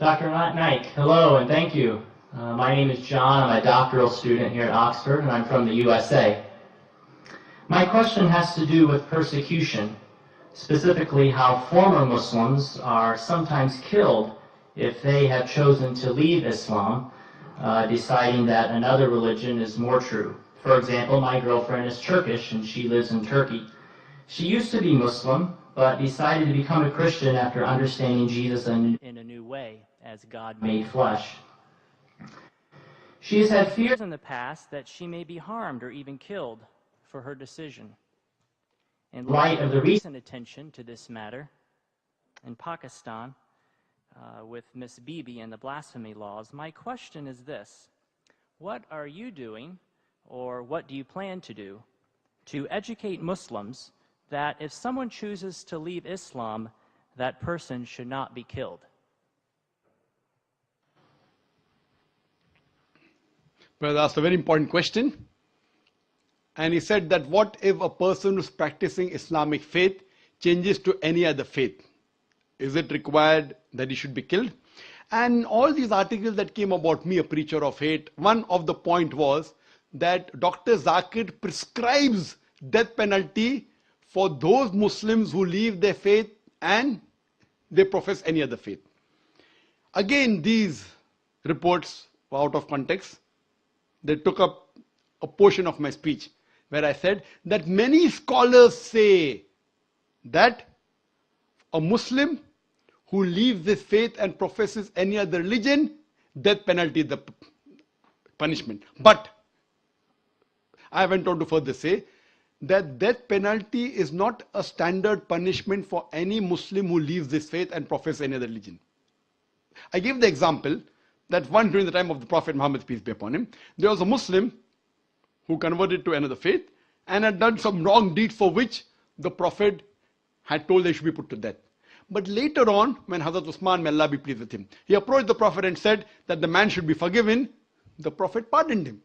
Dr. Naik, hello and thank you. My name is John. I'm a doctoral student here at Oxford, and I'm from the USA. My question has to do with persecution, specifically how former Muslims are sometimes killed if they have chosen to leave Islam, deciding that another religion is more true. For example, my girlfriend is Turkish and she lives in Turkey. She used to be Muslim, but decided to become a Christian after understanding Jesus in a new way, as God made flesh. She has had fears in the past that she may be harmed or even killed for her decision. In light of the recent attention to this matter in Pakistan with Miss Bibi and the blasphemy laws, my question is this: what are you doing, or what do you plan to do, to educate Muslims that if someone chooses to leave Islam, that person should not be killed? Well, that's a very important question. And he said that what if a person who's practicing Islamic faith changes to any other faith? Is it required that he should be killed? And all these articles that came about me, a preacher of hate, one of the point was that Dr. Zakir prescribes death penalty for those Muslims who leave their faith and they profess any other faith. Again, these reports were out of context. They took up a portion of my speech where I said that many scholars say that a Muslim who leaves this faith and professes any other religion, death penalty is the punishment. But I went on to further say that death penalty is not a standard punishment for any Muslim who leaves this faith and professes any other religion. I gave the example that one during the time of the Prophet Muhammad, peace be upon him, there was a Muslim who converted to another faith and had done some wrong deeds for which the Prophet had told they should be put to death. But later on, when Hazrat Usman, may Allah be pleased with him, he approached the Prophet and said that the man should be forgiven, the Prophet pardoned him.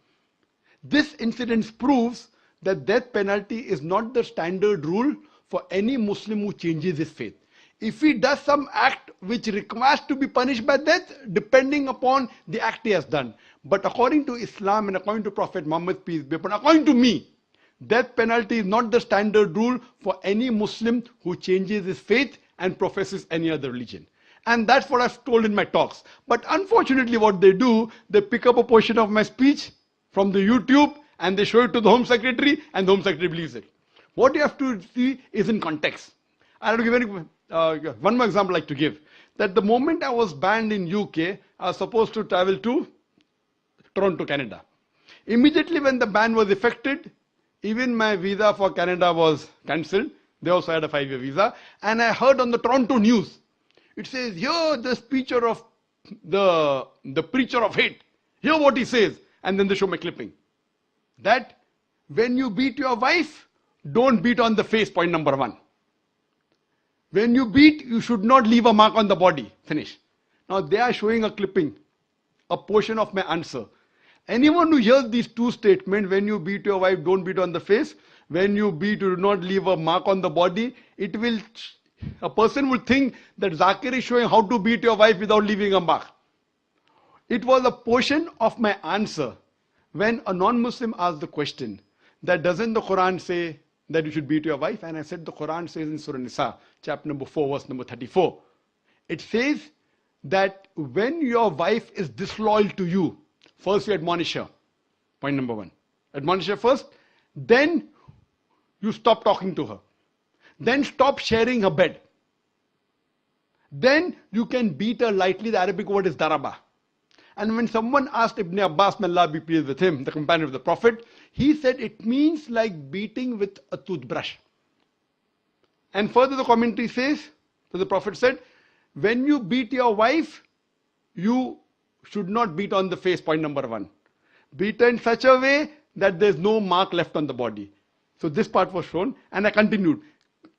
This incident proves that death penalty is not the standard rule for any Muslim who changes his faith. If he does some act which requires to be punished by death, depending upon the act he has done. But according to Islam and according to Prophet Muhammad, peace be upon him, according to me, death penalty is not the standard rule for any Muslim who changes his faith and professes any other religion. And that's what I've told in my talks. But unfortunately what they do, they pick up a portion of my speech from the YouTube and they show it to the Home Secretary and the Home Secretary believes it. What you have to see is in context. I have to give one more example I'd like to give. That the moment I was banned in UK, I was supposed to travel to Toronto, Canada. Immediately when the ban was effected, even my visa for Canada was cancelled. They also had a 5-year visa. And I heard on the Toronto news, it says, here the preacher of the preacher of hate. Hear what he says. And then they show my clipping. That when you beat your wife, don't beat on the face, point number 1. When you beat, you should not leave a mark on the body. Finish. Now they are showing a clipping, a portion of my answer. Anyone who hears these two statements, when you beat your wife, don't beat on the face. When you beat, do not leave a mark on the body. A person would think that Zakir is showing how to beat your wife without leaving a mark. It was a portion of my answer when a non-Muslim asked the question that doesn't the Quran say that you should beat your wife? And I said the Quran says in Surah Nisa, chapter number 4, verse number 34. It says that when your wife is disloyal to you, first you admonish her. Point number 1. Admonish her first. Then you stop talking to her. Then stop sharing her bed. Then you can beat her lightly. The Arabic word is daraba. And when someone asked Ibn Abbas, may Allah be pleased with him, the companion of the Prophet, he said it means like beating with a toothbrush. And further the commentary says, so the Prophet said, when you beat your wife, you should not beat on the face, point number 1. Beat her in such a way that there's no mark left on the body. So this part was shown, and I continued.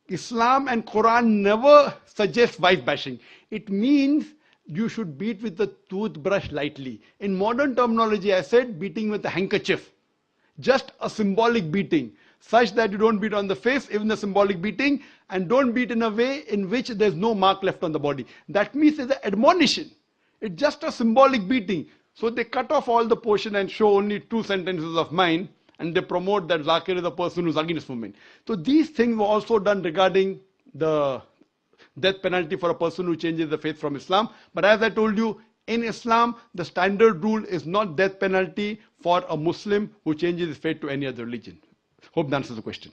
Islam and Quran never suggest wife bashing. It means you should beat with the toothbrush lightly. In modern terminology, I said beating with a handkerchief. Just a symbolic beating, such that you don't beat on the face, even the symbolic beating, and don't beat in a way in which there's no mark left on the body. That means there's an admonition. It's just a symbolic beating. So they cut off all the portion and show only 2 sentences of mine, and they promote that Zakir is the person who's against women. So these things were also done regarding the death penalty for a person who changes the faith from Islam. But as I told you, in Islam, the standard rule is not death penalty for a Muslim who changes his faith to any other religion. Hope that answers the question.